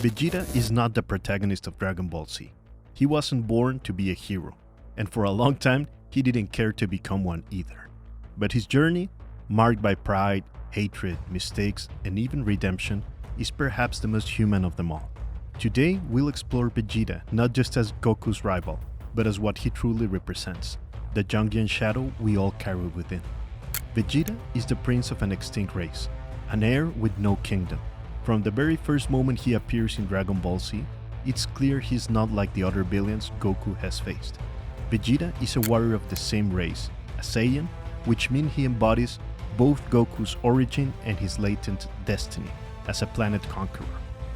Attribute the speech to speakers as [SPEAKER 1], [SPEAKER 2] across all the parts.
[SPEAKER 1] Vegeta is not the protagonist of Dragon Ball Z. He wasn't born to be a hero, and for a long time, he didn't care to become one either. But his journey, marked by pride, hatred, mistakes, and even redemption, is perhaps the most human of them all. Today, we'll explore Vegeta not just as Goku's rival, but as what he truly represents, the Jungian Shadow we all carry within. Vegeta is the prince of an extinct race, an heir with no kingdom. From the very first moment he appears in Dragon Ball Z, it's clear he's not like the other villains Goku has faced. Vegeta is a warrior of the same race, a Saiyan, which means he embodies both Goku's origin and his latent destiny as a planet conqueror.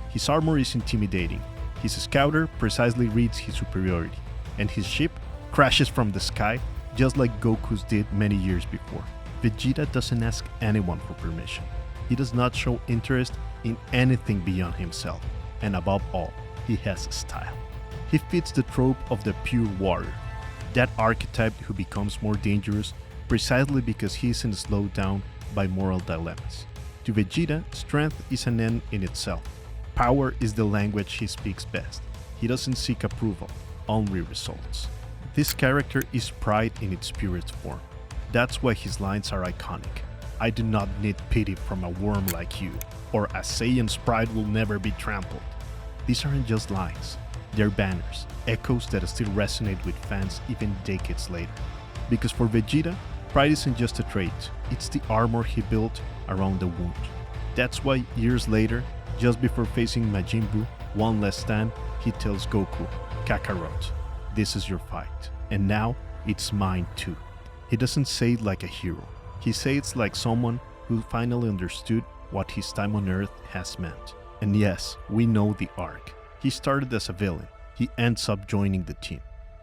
[SPEAKER 1] His armor is intimidating, his scouter precisely reads his superiority, and his ship crashes from the sky just like Goku's did many years before. Vegeta doesn't ask anyone for permission. He does not show interest in anything beyond himself, and above all, he has style. He fits the trope of the pure warrior, that archetype who becomes more dangerous precisely because he isn't slowed down by moral dilemmas. To Vegeta, strength is an end in itself. Power is the language he speaks best. He doesn't seek approval, only results. This character is pride in its purest form. That's why his lines are iconic. I do not need pity from a worm like you, or a Saiyan's pride will never be trampled. These aren't just lines. They're banners, echoes that still resonate with fans even decades later. Because for Vegeta, pride isn't just a trait, it's the armor he built around the wound. That's why years later, just before facing Majin Buu, one last stand, he tells Goku, Kakarot, this is your fight, and now it's mine too. He doesn't say it like a hero. He says it's like someone who finally understood what his time on Earth has meant. And yes, we know the arc. He started as a villain. He ends up joining the team.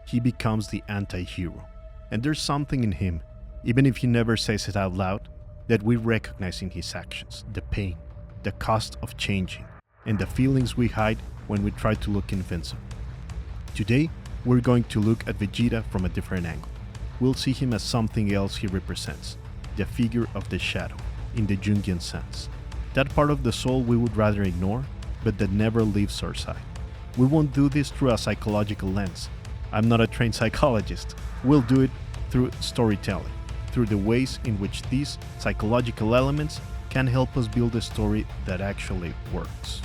[SPEAKER 1] He becomes the anti-hero. And there's something in him, even if he never says it out loud, that we recognize in his actions. The pain, the cost of changing, and the feelings we hide when we try to look invincible. Today, we're going to look at Vegeta from a different angle. We'll see him as something else he represents, the figure of the shadow, in the Jungian sense. That part of the soul we would rather ignore, but that never leaves our side. We won't do this through a psychological lens. I'm not a trained psychologist. We'll do it through storytelling, through the ways in which these psychological elements can help us build a story that actually works.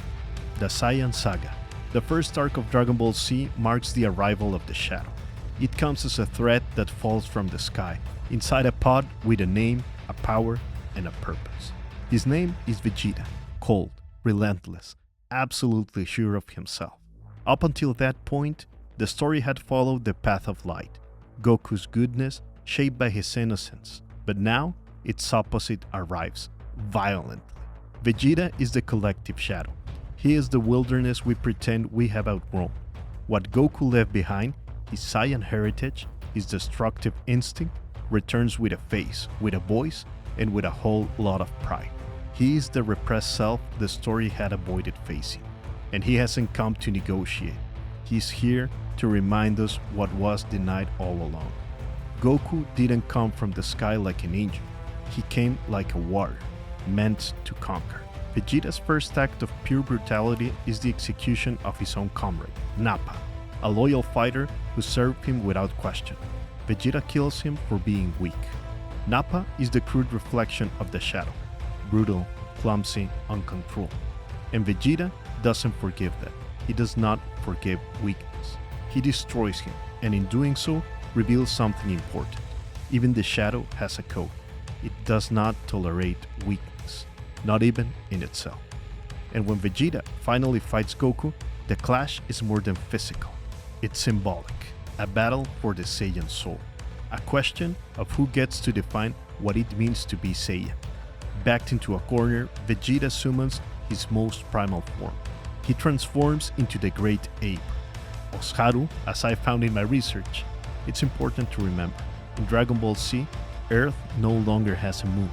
[SPEAKER 1] The Saiyan Saga. The first arc of Dragon Ball Z marks the arrival of the Shadow. It comes as a threat that falls from the sky, inside a pod with a name, a power, and a purpose. His name is Vegeta, cold, relentless, absolutely sure of himself. Up until that point, the story had followed the path of light, Goku's goodness shaped by his innocence, but now its opposite arrives, violently. Vegeta is the collective shadow. He is the wilderness we pretend we have outgrown. What Goku left behind, his Saiyan heritage, his destructive instinct, returns with a face, with a voice, and with a whole lot of pride. He is the repressed self the story had avoided facing, and he hasn't come to negotiate. He's here to remind us what was denied all along. Goku didn't come from the sky like an angel. He came like a warrior, meant to conquer. Vegeta's first act of pure brutality is the execution of his own comrade, Nappa, a loyal fighter who served him without question. Vegeta kills him for being weak. Nappa is the crude reflection of the shadow, brutal, clumsy, uncontrolled. And Vegeta doesn't forgive that. He does not forgive weakness. He destroys him, and in doing so, reveals something important. Even the shadow has a code. It does not tolerate weakness, not even in itself. And when Vegeta finally fights Goku, the clash is more than physical. It's symbolic, a battle for the Saiyan soul, a question of who gets to define what it means to be Saiyan. Backed into a corner, Vegeta summons his most primal form. He transforms into the Great Ape, Osharu, as I found in my research. It's important to remember, in Dragon Ball Z, Earth no longer has a moon.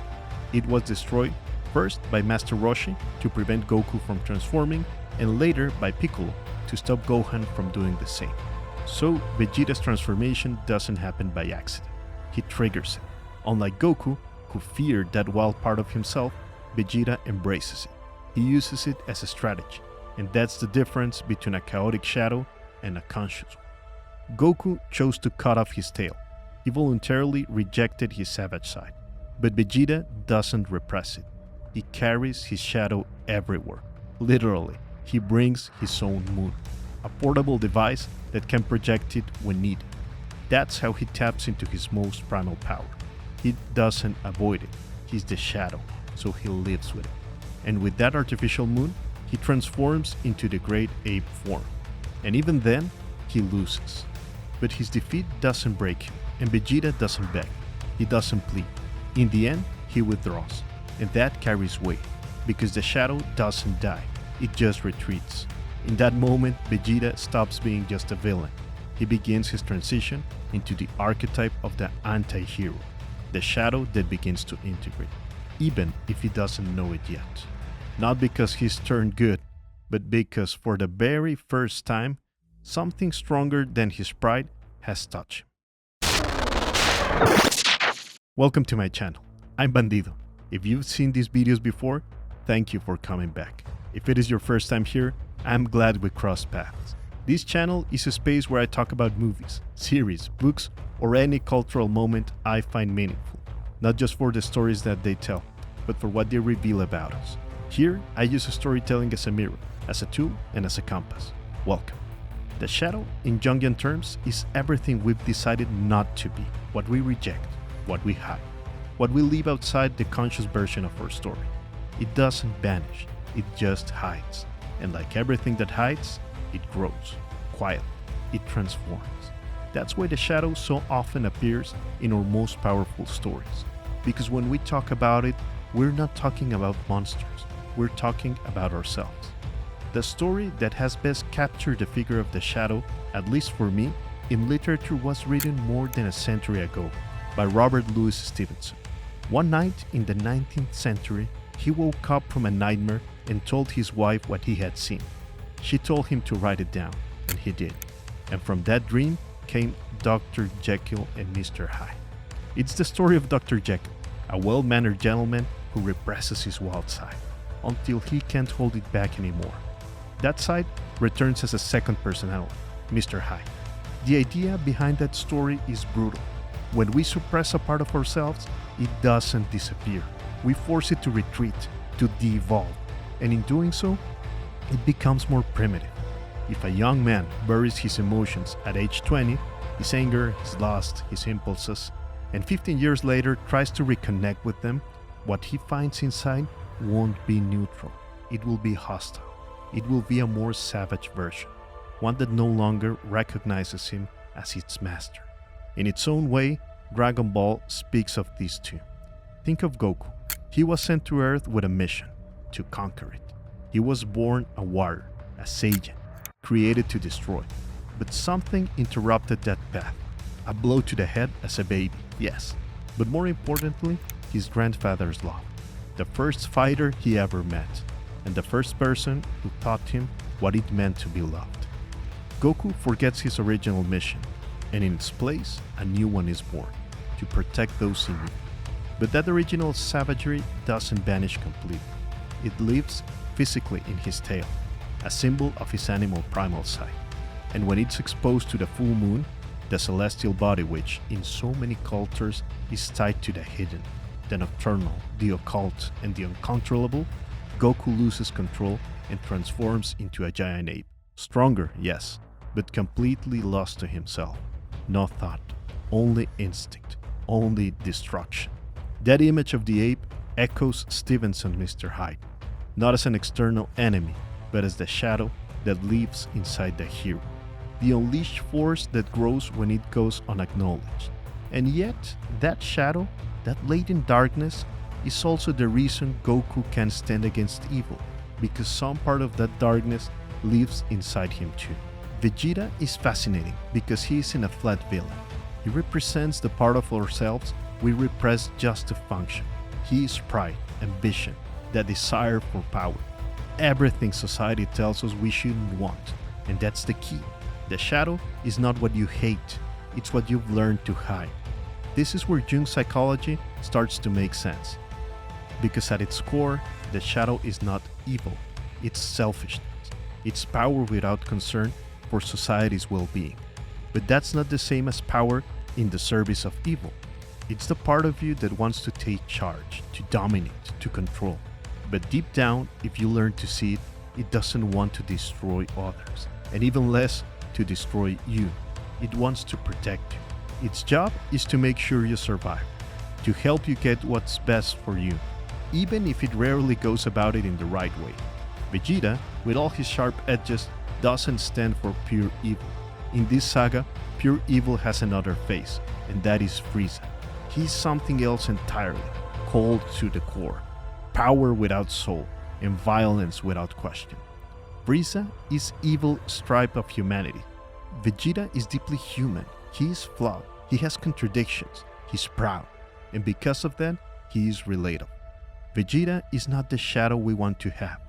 [SPEAKER 1] It was destroyed first by Master Roshi to prevent Goku from transforming, and later by Piccolo to stop Gohan from doing the same. So Vegeta's transformation doesn't happen by accident. He triggers it. Unlike Goku, who feared that wild part of himself, Vegeta embraces it. He uses it as a strategy, and that's the difference between a chaotic shadow and a conscious one. Goku chose to cut off his tail. He voluntarily rejected his savage side. But Vegeta doesn't repress it. He carries his shadow everywhere. Literally, he brings his own moon, a portable device that can project it when needed. That's how he taps into his most primal power. He doesn't avoid it. He's the shadow, so he lives with it. And with that artificial moon, he transforms into the great ape form. And even then, he loses. But his defeat doesn't break him, and Vegeta doesn't beg. He doesn't plead. In the end, he withdraws, and that carries weight, because the shadow doesn't die, it just retreats. In that moment, Vegeta stops being just a villain. He begins his transition into the archetype of the anti-hero, the shadow that begins to integrate, even if he doesn't know it yet. Not because he's turned good, but because for the very first time, something stronger than his pride has touched him. Welcome to my channel. I'm Bandido. If you've seen these videos before, thank you for coming back. If it is your first time here, I'm glad we crossed paths. This channel is a space where I talk about movies, series, books, or any cultural moment I find meaningful. Not just for the stories that they tell, but for what they reveal about us. Here, I use storytelling as a mirror, as a tool, and as a compass. Welcome. The shadow, in Jungian terms, is everything we've decided not to be, what we reject, what we hide, what we leave outside the conscious version of our story. It doesn't vanish, it just hides. And like everything that hides, it grows, quietly, it transforms. That's why the shadow so often appears in our most powerful stories. Because when we talk about it, we're not talking about monsters, we're talking about ourselves. The story that has best captured the figure of the shadow, at least for me, in literature was written more than a century ago by Robert Louis Stevenson. One night in the 19th century, he woke up from a nightmare and told his wife what he had seen. She told him to write it down, and he did. And from that dream came Dr. Jekyll and Mr. Hyde. It's the story of Dr. Jekyll, a well-mannered gentleman who represses his wild side until he can't hold it back anymore. That side returns as a second personality, Mr. Hyde. The idea behind that story is brutal. When we suppress a part of ourselves, it doesn't disappear. We force it to retreat, to de-evolve, and in doing so, it becomes more primitive. If a young man buries his emotions at age 20, his anger, his lust, his impulses, and 15 years later tries to reconnect with them, what he finds inside won't be neutral. It will be hostile. It will be a more savage version, one that no longer recognizes him as its master. In its own way, Dragon Ball speaks of these two. Think of Goku. He was sent to Earth with a mission, to conquer it. He was born a warrior, a Saiyan, created to destroy. But something interrupted that path. A blow to the head as a baby, yes. But more importantly, his grandfather's love. The first fighter he ever met, and the first person who taught him what it meant to be loved. Goku forgets his original mission, and in its place, a new one is born, to protect those he knew. But that original savagery doesn't vanish completely. It lives physically in his tail, a symbol of his animal primal side. And when it's exposed to the full moon, the celestial body which, in so many cultures, is tied to the hidden, the nocturnal, the occult, and the uncontrollable, Goku loses control and transforms into a giant ape. Stronger, yes, but completely lost to himself. No thought, only instinct, only destruction. That image of the ape echoes Stevenson's Mr. Hyde, not as an external enemy, but as the shadow that lives inside the hero. The unleashed force that grows when it goes unacknowledged. And yet, that shadow, that latent darkness, is also the reason Goku can stand against evil, because some part of that darkness lives inside him too. Vegeta is fascinating because he isn't a flat villain. He represents the part of ourselves we repress just to function. He is pride, ambition, the desire for power. Everything society tells us we shouldn't want, and that's the key. The shadow is not what you hate, it's what you've learned to hide. This is where Jung's psychology starts to make sense. Because at its core, the shadow is not evil, it's selfishness. It's power without concern for society's well-being. But that's not the same as power in the service of evil. It's the part of you that wants to take charge, to dominate, to control. But deep down, if you learn to see it, it doesn't want to destroy others, and even less to destroy you. It wants to protect you. Its job is to make sure you survive, to help you get what's best for you, even if it rarely goes about it in the right way. Vegeta, with all his sharp edges, doesn't stand for pure evil. In this saga, pure evil has another face, and that is Frieza. He's something else entirely, cold to the core, power without soul, and violence without question. Frieza is evil stripe of humanity. Vegeta is deeply human. He is flawed. He has contradictions. He's proud. And because of that, he is relatable. Vegeta is not the shadow we want to have.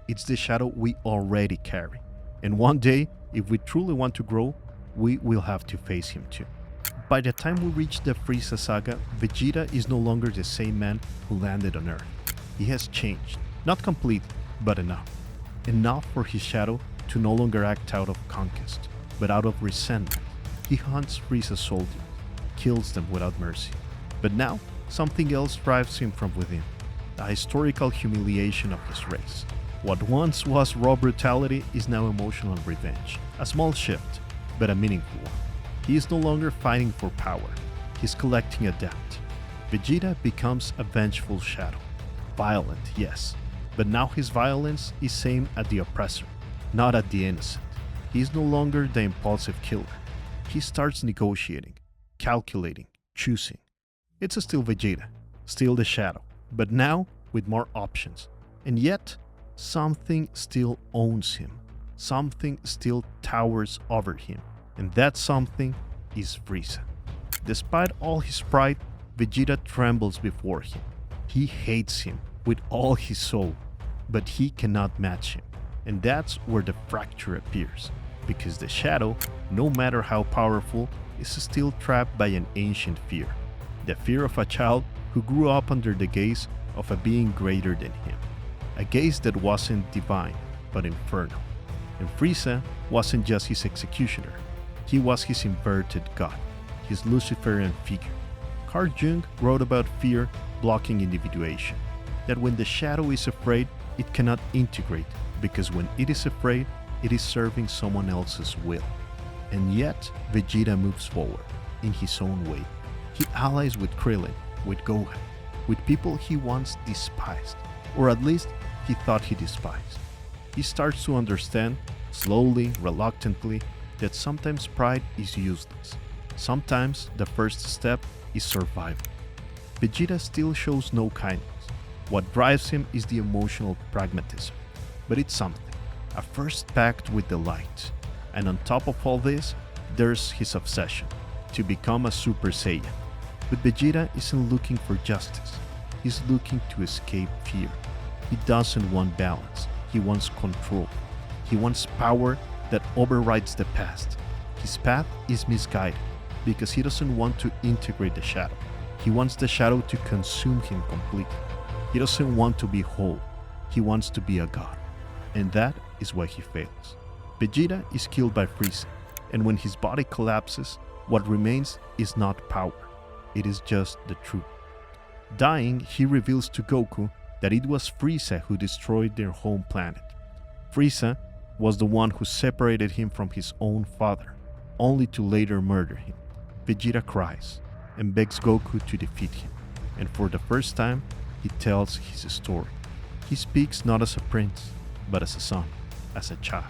[SPEAKER 1] It's the shadow we already carry. And one day, if we truly want to grow, we will have to face him too. By the time we reach the Frieza saga, Vegeta is no longer the same man who landed on Earth. He has changed. Not completely, but enough. Enough for his shadow to no longer act out of conquest, but out of resentment. He hunts Frieza's soldiers, kills them without mercy. But now, something else drives him from within. The historical humiliation of his race. What once was raw brutality is now emotional revenge. A small shift, but a meaningful one. He is no longer fighting for power. He's collecting a debt. Vegeta becomes a vengeful shadow. Violent, yes, but now his violence is aimed at the oppressor, not at the innocent. He is no longer the impulsive killer. He starts negotiating, calculating, choosing. It's still Vegeta, still the shadow, but now with more options. And yet, something still owns him. Something still towers over him. And that something is Frieza. Despite all his pride, Vegeta trembles before him. He hates him with all his soul, but he cannot match him. And that's where the fracture appears, because the shadow, no matter how powerful, is still trapped by an ancient fear. The fear of a child who grew up under the gaze of a being greater than him. A gaze that wasn't divine, but infernal. And Frieza wasn't just his executioner. He was his inverted god, his Luciferian figure. Carl Jung wrote about fear blocking individuation, that when the shadow is afraid, it cannot integrate, because when it is afraid, it is serving someone else's will. And yet, Vegeta moves forward, in his own way. He allies with Krillin, with Gohan, with people he once despised, or at least he thought he despised. He starts to understand, slowly, reluctantly, that sometimes pride is useless. Sometimes the first step is survival. Vegeta still shows no kindness. What drives him is the emotional pragmatism. But it's something, a first pact with the light. And on top of all this, there's his obsession, to become a Super Saiyan. But Vegeta isn't looking for justice. He's looking to escape fear. He doesn't want balance. He wants control. He wants power that overrides the past. His path is misguided because he doesn't want to integrate the shadow. He wants the shadow to consume him completely. He doesn't want to be whole. He wants to be a god. And that is why he fails. Vegeta is killed by Frieza, and when his body collapses, what remains is not power. It is just the truth. Dying, he reveals to Goku that it was Frieza who destroyed their home planet. Frieza was the one who separated him from his own father, only to later murder him. Vegeta cries and begs Goku to defeat him, and for the first time, he tells his story. He speaks not as a prince, but as a son, as a child.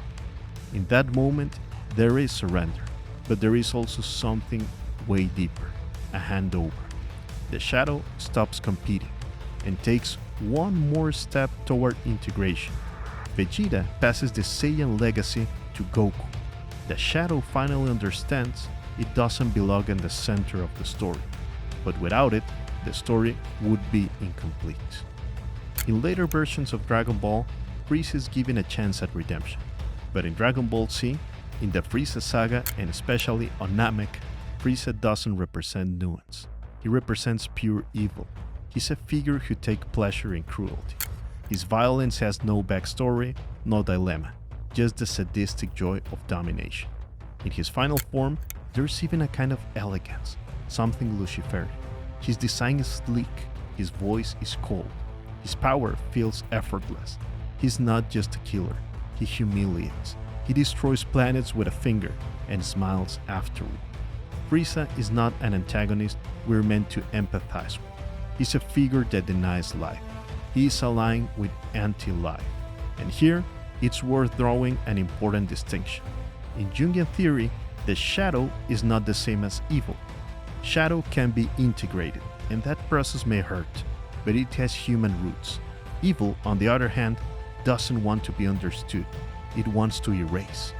[SPEAKER 1] In that moment, there is surrender, but there is also something way deeper, a handover. The shadow stops competing and takes one more step toward integration. Vegeta passes the Saiyan legacy to Goku. The shadow finally understands it doesn't belong in the center of the story, but without it, the story would be incomplete. In later versions of Dragon Ball, Frieza is given a chance at redemption, but in Dragon Ball Z, in the Frieza saga, and especially on Namek, Frieza doesn't represent nuance. He represents pure evil. He's a figure who takes pleasure in cruelty. His violence has no backstory, no dilemma. just the sadistic joy of domination. In his final form, there's even a kind of elegance, something Luciferian. His design is sleek, his voice is cold, his power feels effortless. He's not just a killer, he humiliates. He destroys planets with a finger and smiles afterward. Frieza is not an antagonist we're meant to empathize with. He's a figure that denies life. He is aligned with anti-life. And here, it's worth drawing an important distinction. In Jungian theory, the shadow is not the same as evil. Shadow can be integrated, and that process may hurt, but it has human roots. Evil, on the other hand, doesn't want to be understood. It wants to erase.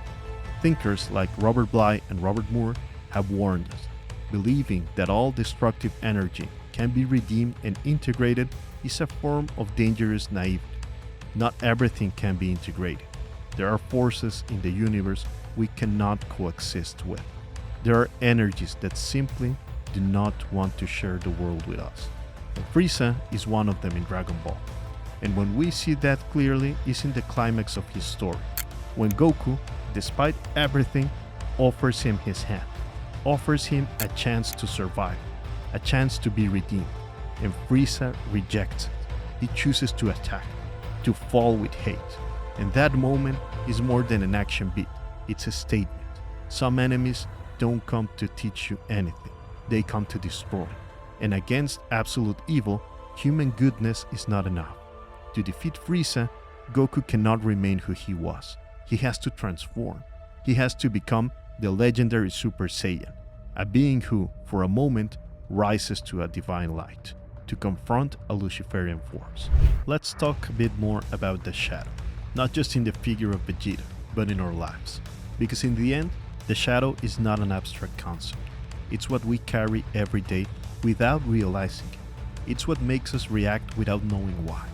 [SPEAKER 1] Thinkers like Robert Bly and Robert Moore have warned us, believing that all destructive energy can be redeemed and integrated is a form of dangerous naivety. Not everything can be integrated. There are forces in the universe we cannot coexist with. There are energies that simply do not want to share the world with us. And Frieza is one of them in Dragon Ball. And when we see that clearly is in the climax of his story, when Goku, despite everything, offers him his hand, offers him a chance to survive, a chance to be redeemed, and Frieza rejects it. He chooses to attack, to fall with hate. And that moment is more than an action beat, it's a statement. Some enemies don't come to teach you anything, they come to destroy. And against absolute evil, human goodness is not enough. To defeat Frieza, Goku cannot remain who he was. He has to transform. He has to become the legendary Super Saiyan, a being who, for a moment, rises to a divine light, to confront a Luciferian force. Let's talk a bit more about the shadow, not just in the figure of Vegeta, but in our lives. Because in the end, the shadow is not an abstract concept. It's what we carry every day without realizing it. It's what makes us react without knowing why.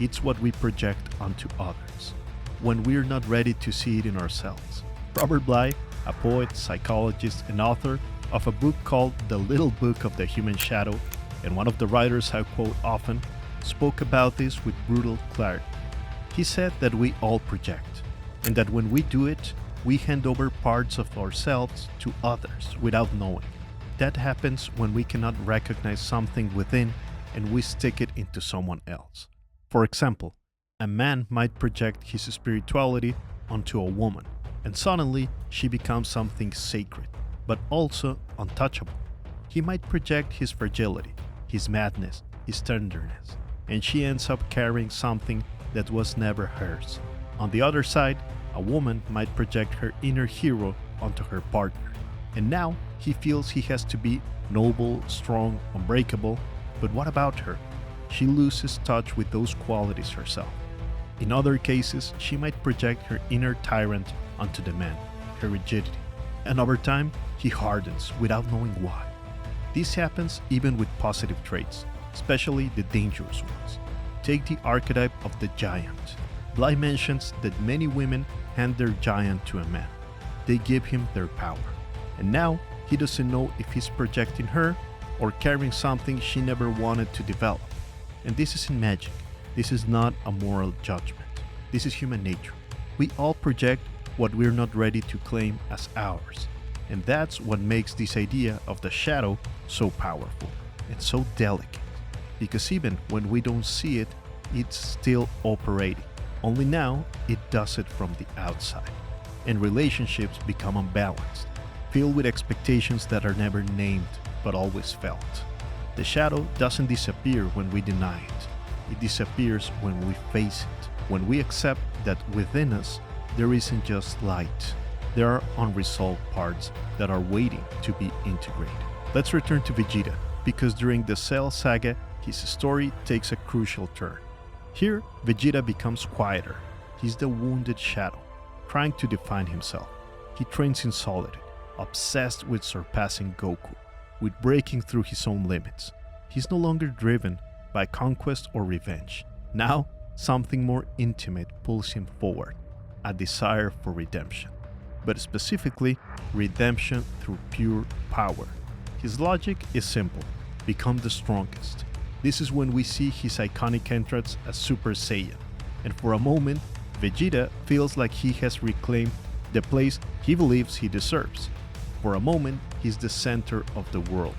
[SPEAKER 1] It's what we project onto others, when we're not ready to see it in ourselves. Robert Bly, a poet, psychologist, and author of a book called The Little Book of the Human Shadow, and one of the writers I quote often, spoke about this with brutal clarity. He said that we all project, and that when we do it, we hand over parts of ourselves to others without knowing. That happens when we cannot recognize something within and we stick it into someone else. For example, a man might project his spirituality onto a woman, and suddenly she becomes something sacred, but also untouchable. He might project his fragility, his madness, his tenderness, and she ends up carrying something that was never hers. On the other side, a woman might project her inner hero onto her partner, and now he feels he has to be noble, strong, unbreakable, but what about her? She loses touch with those qualities herself. In other cases, she might project her inner tyrant onto the man, her rigidity, and over time, he hardens without knowing why. This happens even with positive traits, especially the dangerous ones. Take the archetype of the giant. Bly mentions that many women hand their giant to a man. They give him their power. And now, he doesn't know if he's projecting her or carrying something she never wanted to develop. And this isn't magic. This is not a moral judgment. This is human nature. We all project what we're not ready to claim as ours. And that's what makes this idea of the shadow so powerful and so delicate. Because even when we don't see it, it's still operating. Only now, it does it from the outside. And relationships become unbalanced, filled with expectations that are never named but always felt. The shadow doesn't disappear when we deny it. It disappears when we face it, when we accept that within us there isn't just light. There are unresolved parts that are waiting to be integrated. Let's return to Vegeta, because during the Cell saga, his story takes a crucial turn. Here, Vegeta becomes quieter. He's the wounded shadow, trying to define himself. He trains in solitude, obsessed with surpassing Goku, with breaking through his own limits. He's no longer driven by conquest or revenge. Now, something more intimate pulls him forward, a desire for redemption. But specifically, redemption through pure power. His logic is simple: become the strongest. This is when we see his iconic entrance as Super Saiyan, and for a moment, Vegeta feels like he has reclaimed the place he believes he deserves. For a moment, he's the center of the world,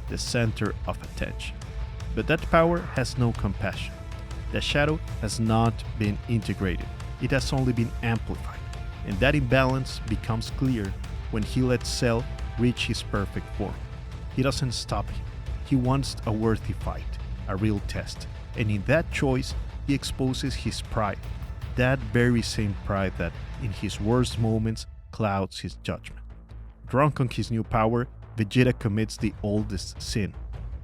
[SPEAKER 1] the center of attention. But that power has no compassion. The shadow has not been integrated, it has only been amplified. And that imbalance becomes clear when he lets Cell reach his perfect form. He doesn't stop him. He wants a worthy fight, a real test. And in that choice, he exposes his pride. That very same pride that, in his worst moments, clouds his judgment. Drunk on his new power, Vegeta commits the oldest sin,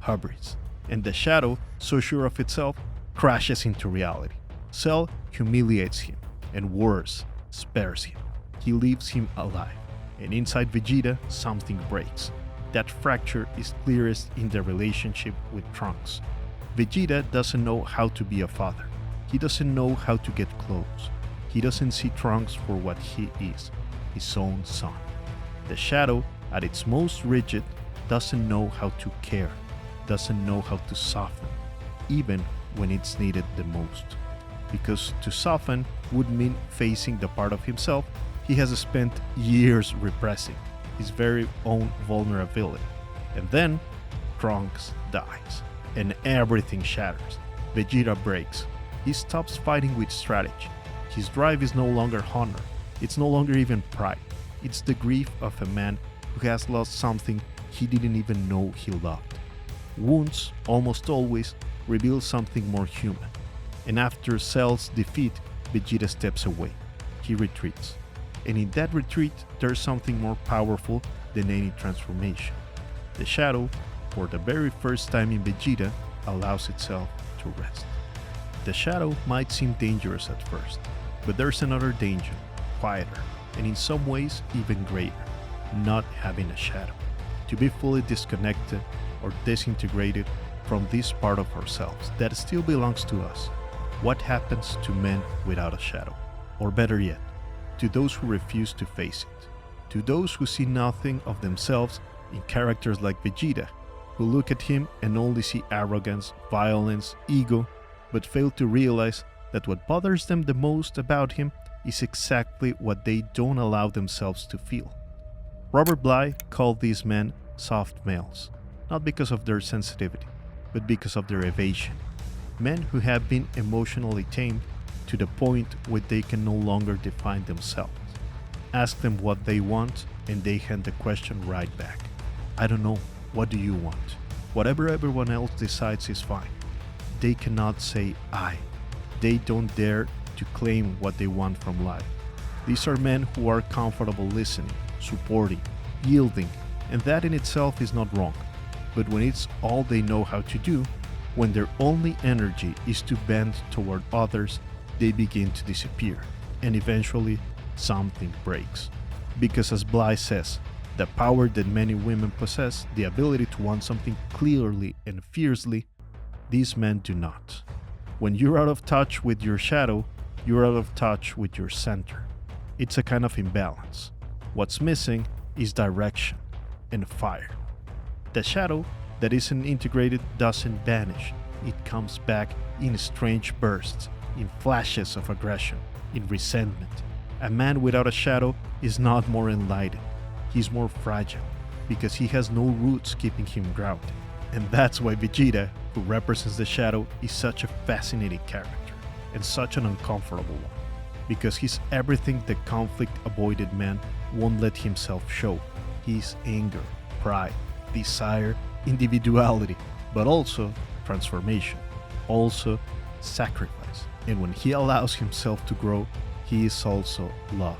[SPEAKER 1] hubris. And the shadow, so sure of itself, crashes into reality. Cell humiliates him, and worse, spares him. He leaves him alive. And inside Vegeta, something breaks. That fracture is clearest in the relationship with Trunks. Vegeta doesn't know how to be a father. He doesn't know how to get close. He doesn't see Trunks for what he is, his own son. The shadow, at its most rigid, doesn't know how to care, doesn't know how to soften, even when it's needed the most. Because to soften would mean facing the part of himself he has spent years repressing, his very own vulnerability. And then, Trunks dies, and everything shatters. Vegeta breaks. He stops fighting with strategy. His drive is no longer honor. It's no longer even pride. It's the grief of a man who has lost something he didn't even know he loved. Wounds, almost always, reveal something more human. And after Cell's defeat, Vegeta steps away. He retreats. And in that retreat, there's something more powerful than any transformation. The shadow, for the very first time in Vegeta, allows itself to rest. The shadow might seem dangerous at first, but there's another danger, quieter, and in some ways even greater, not having a shadow. To be fully disconnected or disintegrated from this part of ourselves that still belongs to us. What happens to men without a shadow? Or better yet, to those who refuse to face it, to those who see nothing of themselves in characters like Vegeta, who look at him and only see arrogance, violence, ego, but fail to realize that what bothers them the most about him is exactly what they don't allow themselves to feel. Robert Bly called these men soft males, not because of their sensitivity, but because of their evasion. Men who have been emotionally tamed to the point where they can no longer define themselves. Ask them what they want, and they hand the question right back. I don't know, what do you want? Whatever everyone else decides is fine. They cannot say I. They don't dare to claim what they want from life. These are men who are comfortable listening, supporting, yielding, and that in itself is not wrong. But when it's all they know how to do, when their only energy is to bend toward others, they begin to disappear, and eventually something breaks. Because as Bly says, the power that many women possess, the ability to want something clearly and fiercely, these men do not. When you're out of touch with your shadow, you're out of touch with your center. It's a kind of imbalance. What's missing is direction and fire. The shadow that isn't integrated doesn't vanish. It comes back in strange bursts, in flashes of aggression, in resentment. A man without a shadow is not more enlightened. He's more fragile, because he has no roots keeping him grounded. And that's why Vegeta, who represents the shadow, is such a fascinating character, and such an uncomfortable one. Because he's everything the conflict-avoided man won't let himself show. He's anger, pride, desire, individuality, but also transformation, also sacrifice. And when he allows himself to grow, he is also love.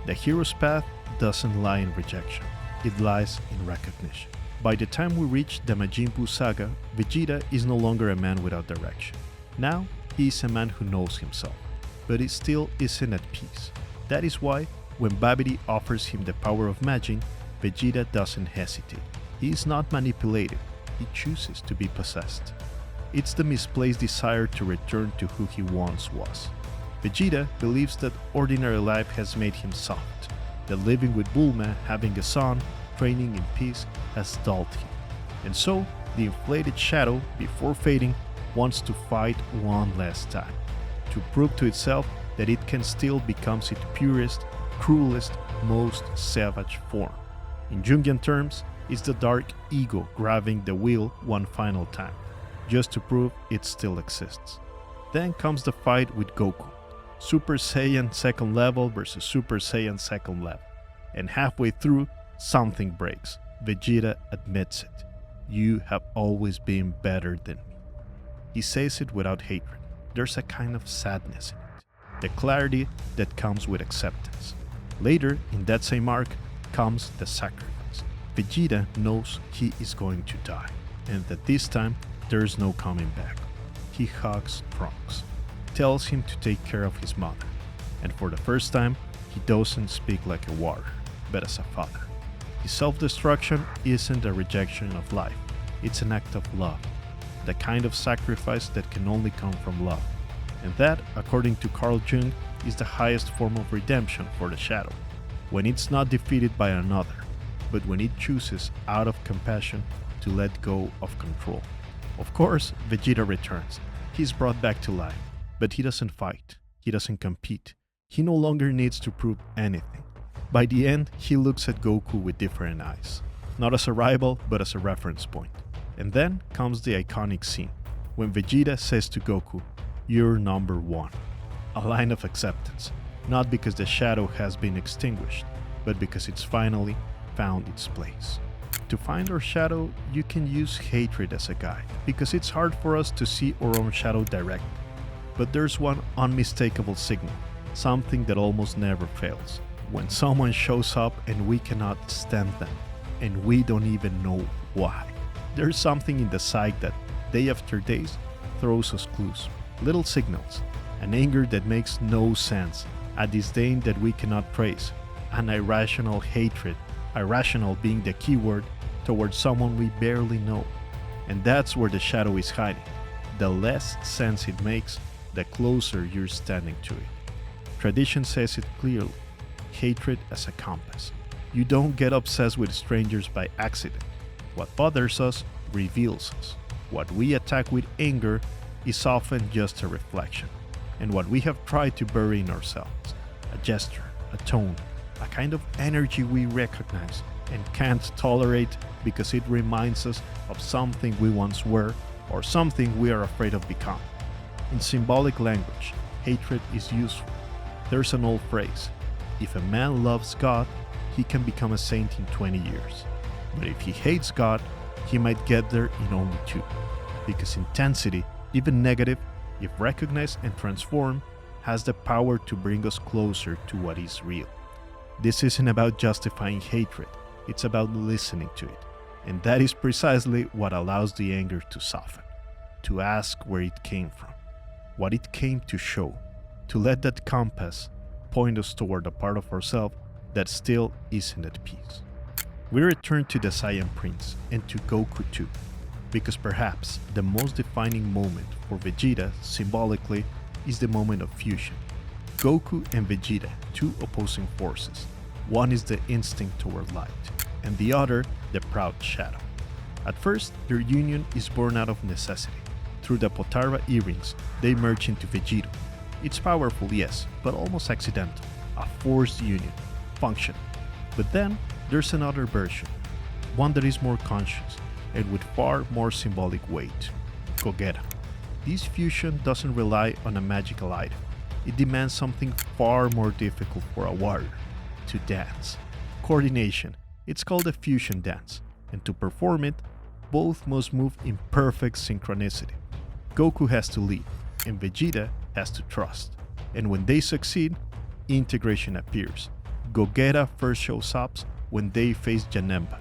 [SPEAKER 1] The hero's path doesn't lie in rejection, it lies in recognition. By the time we reach the Majin Buu saga, Vegeta is no longer a man without direction. Now, he is a man who knows himself, but he still isn't at peace. That is why, when Babidi offers him the power of Majin, Vegeta doesn't hesitate. He is not manipulated, he chooses to be possessed. It's the misplaced desire to return to who he once was. Vegeta believes that ordinary life has made him soft, that living with Bulma, having a son, training in peace has dulled him. And so, the inflated shadow, before fading, wants to fight one last time, to prove to itself that it can still become its purest, cruelest, most savage form. In Jungian terms, it's the dark ego grabbing the wheel one final time, just to prove it still exists. Then comes the fight with Goku, Super Saiyan second level versus Super Saiyan second level. And halfway through, something breaks. Vegeta admits it. You have always been better than me. He says it without hatred. There's a kind of sadness in it. The clarity that comes with acceptance. Later, in that same arc, comes the sacrifice. Vegeta knows he is going to die, and that this time, there's no coming back. He hugs Trunks, tells him to take care of his mother, and for the first time, he doesn't speak like a warrior, but as a father. His self-destruction isn't a rejection of life, it's an act of love, the kind of sacrifice that can only come from love. And that, according to Carl Jung, is the highest form of redemption for the Shadow, when it's not defeated by another, but when it chooses out of compassion to let go of control. Of course, Vegeta returns. He's brought back to life, but he doesn't fight, he doesn't compete, he no longer needs to prove anything. By the end, he looks at Goku with different eyes, not as a rival, but as a reference point. And then comes the iconic scene, when Vegeta says to Goku, "You're number one." A line of acceptance, not because the shadow has been extinguished, but because it's finally found its place. To find our shadow, you can use hatred as a guide, because it's hard for us to see our own shadow directly. But there's one unmistakable signal, something that almost never fails. When someone shows up and we cannot stand them, and we don't even know why. There's something in the psyche that, day after day, throws us clues, little signals, an anger that makes no sense, a disdain that we cannot trace, an irrational hatred, irrational being the key word, towards someone we barely know. And that's where the shadow is hiding. The less sense it makes, the closer you're standing to it. Tradition says it clearly, hatred as a compass. You don't get obsessed with strangers by accident. What bothers us reveals us. What we attack with anger is often just a reflection, and what we have tried to bury in ourselves, a gesture, a tone, a kind of energy we recognize and can't tolerate because it reminds us of something we once were or something we are afraid of becoming. In symbolic language, hatred is useful. There's an old phrase, if a man loves God, he can become a saint in 20 years. But if he hates God, he might get there in only 2. Because intensity, even negative, if recognized and transformed, has the power to bring us closer to what is real. This isn't about justifying hatred, it's about listening to it. And that is precisely what allows the anger to soften, to ask where it came from, what it came to show, to let that compass point us toward a part of ourselves that still isn't at peace. We return to the Saiyan Prince and to Goku too, because perhaps the most defining moment for Vegeta, symbolically, is the moment of fusion. Goku and Vegeta, two opposing forces. One is the instinct toward light, and the other, the proud shadow. At first, their union is born out of necessity. Through the Potara earrings, they merge into Vegeta. It's powerful, yes, but almost accidental, a forced union, functional. But then, there's another version, one that is more conscious, and with far more symbolic weight, Gogeta. This fusion doesn't rely on a magical item. It demands something far more difficult for a warrior, to dance. Coordination, it's called a fusion dance, and to perform it, both must move in perfect synchronicity. Goku has to lead, and Vegeta has to trust. And when they succeed, integration appears. Gogeta first shows up when they face Janemba,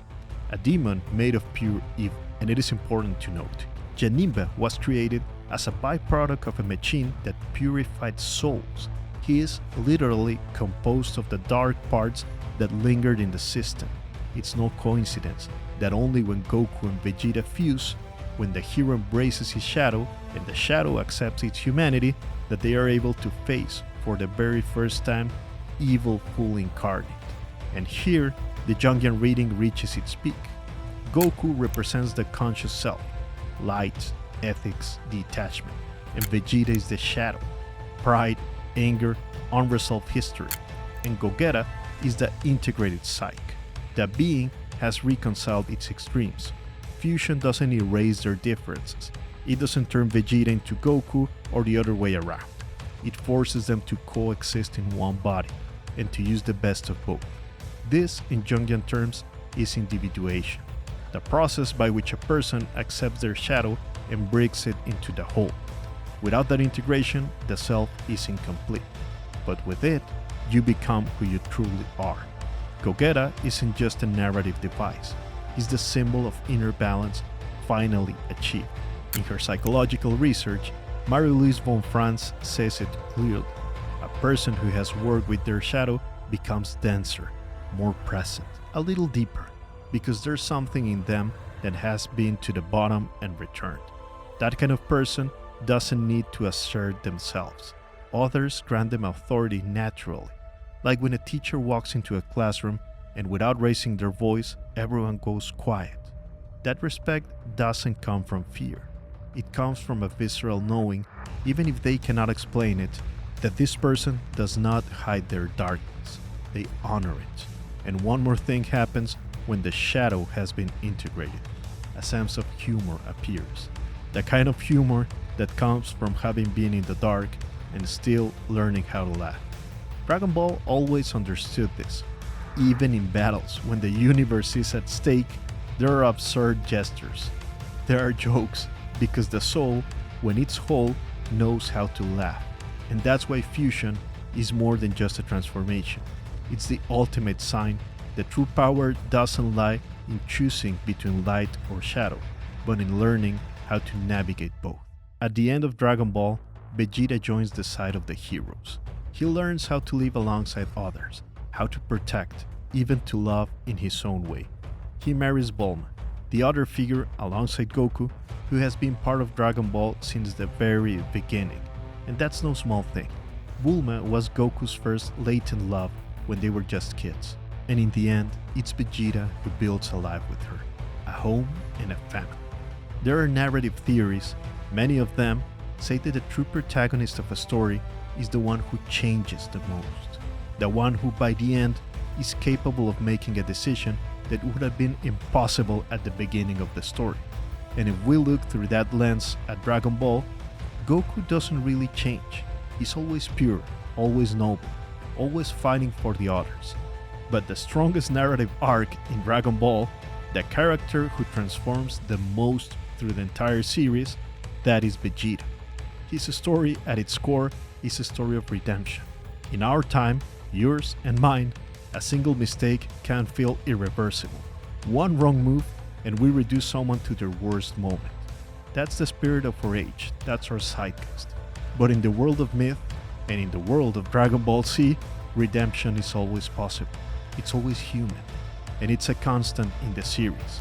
[SPEAKER 1] a demon made of pure evil. And it is important to note, Janemba was created as a byproduct of a machine that purified souls. He is literally composed of the dark parts that lingered in the system. It's no coincidence that only when Goku and Vegeta fuse, when the hero embraces his shadow and the shadow accepts its humanity, that they are able to face, for the very first time, evil full incarnate. And here, the Jungian reading reaches its peak. Goku represents the conscious self, light, ethics, detachment, and Vegeta is the shadow, pride, anger, unresolved history, and Gogeta is the integrated psyche. The being has reconciled its extremes. Fusion doesn't erase their differences. It doesn't turn Vegeta into Goku or the other way around. It forces them to coexist in one body and to use the best of both. This, in Jungian terms, is individuation, the process by which a person accepts their shadow and breaks it into the whole. Without that integration, the self is incomplete. But with it, you become who you truly are. Gogeta isn't just a narrative device. He's the symbol of inner balance finally achieved. In her psychological research, Marie-Louise von Franz says it clearly. A person who has worked with their shadow becomes denser, more present, a little deeper, because there's something in them that has been to the bottom and returned. That kind of person doesn't need to assert themselves. Others grant them authority naturally, like when a teacher walks into a classroom and without raising their voice, everyone goes quiet. That respect doesn't come from fear. It comes from a visceral knowing, even if they cannot explain it, that this person does not hide their darkness. They honor it. And one more thing happens when the shadow has been integrated. A sense of humor appears. The kind of humor that comes from having been in the dark and still learning how to laugh. Dragon Ball always understood this. Even in battles, when the universe is at stake, there are absurd gestures. There are jokes, because the soul, when it's whole, knows how to laugh. And that's why fusion is more than just a transformation. It's the ultimate sign that true power doesn't lie in choosing between light or shadow, but in learning how to navigate both. At the end of Dragon Ball, Vegeta joins the side of the heroes. He learns how to live alongside others, how to protect, even to love in his own way. He marries Bulma, the other figure alongside Goku, who has been part of Dragon Ball since the very beginning. And that's no small thing. Bulma was Goku's first latent love when they were just kids. And in the end, it's Vegeta who builds a life with her, a home and a family. There are narrative theories. Many of them say that the true protagonist of a story is the one who changes the most. The one who by the end is capable of making a decision that would have been impossible at the beginning of the story. And if we look through that lens at Dragon Ball, Goku doesn't really change. He's always pure, always noble, always fighting for the others. But the strongest narrative arc in Dragon Ball, the character who transforms the most through the entire series, that is Vegeta. His story at its core is a story of redemption. In our time, yours and mine, a single mistake can feel irreversible. One wrong move and we reduce someone to their worst moment. That's the spirit of our age, that's our zeitgeist. But in the world of myth, and in the world of Dragon Ball Z, redemption is always possible. It's always human, and it's a constant in the series.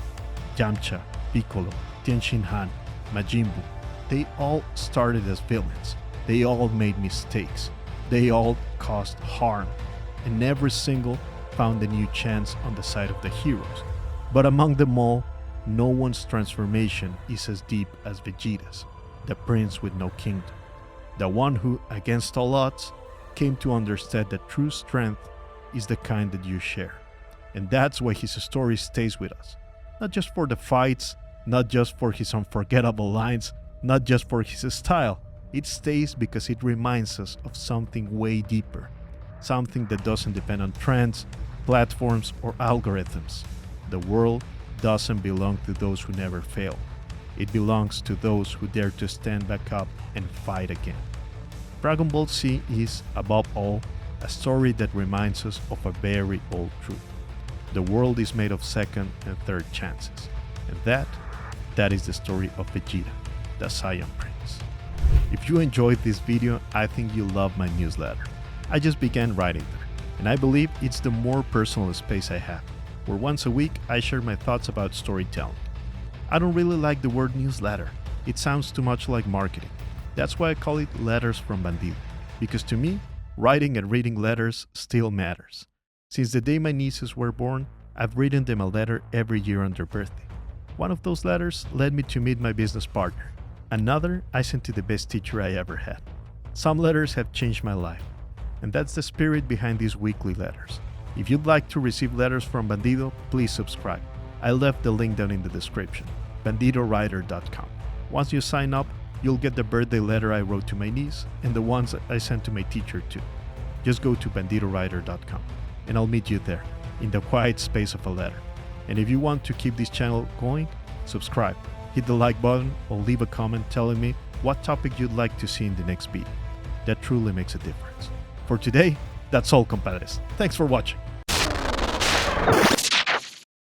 [SPEAKER 1] Yamcha, Piccolo, Tenshin Han, Majin Buu, they all started as villains. They all made mistakes. They all caused harm, and every single found a new chance on the side of the heroes. But among them all, no one's transformation is as deep as Vegeta's, the prince with no kingdom. The one who, against all odds, came to understand that true strength is the kind that you share. And that's why his story stays with us. Not just for the fights, not just for his unforgettable lines, not just for his style. It stays because it reminds us of something way deeper. Something that doesn't depend on trends, platforms, or algorithms. The world doesn't belong to those who never fail. It belongs to those who dare to stand back up and fight again. Dragon Ball Z is, above all, a story that reminds us of a very old truth. The world is made of second and third chances. And that is the story of Vegeta, the Saiyan Prince. If you enjoyed this video, I think you'll love my newsletter. I just began writing there, and I believe it's the more personal space I have, where once a week I share my thoughts about storytelling. I don't really like the word newsletter. It sounds too much like marketing. That's why I call it Letters from Bandido, because to me, writing and reading letters still matters. Since the day my nieces were born, I've written them a letter every year on their birthday. One of those letters led me to meet my business partner. Another I sent to the best teacher I ever had. Some letters have changed my life, and that's the spirit behind these weekly letters. If you'd like to receive letters from Bandido, please subscribe. I left the link down in the description, bandidowriter.com. Once you sign up, you'll get the birthday letter I wrote to my niece and the ones I sent to my teacher too. Just go to bandidowriter.com and I'll meet you there, in the quiet space of a letter. And if you want to keep this channel going, subscribe, hit the like button, or leave a comment telling me what topic you'd like to see in the next video. That truly makes a difference. For today, that's all, compadres. Thanks for watching.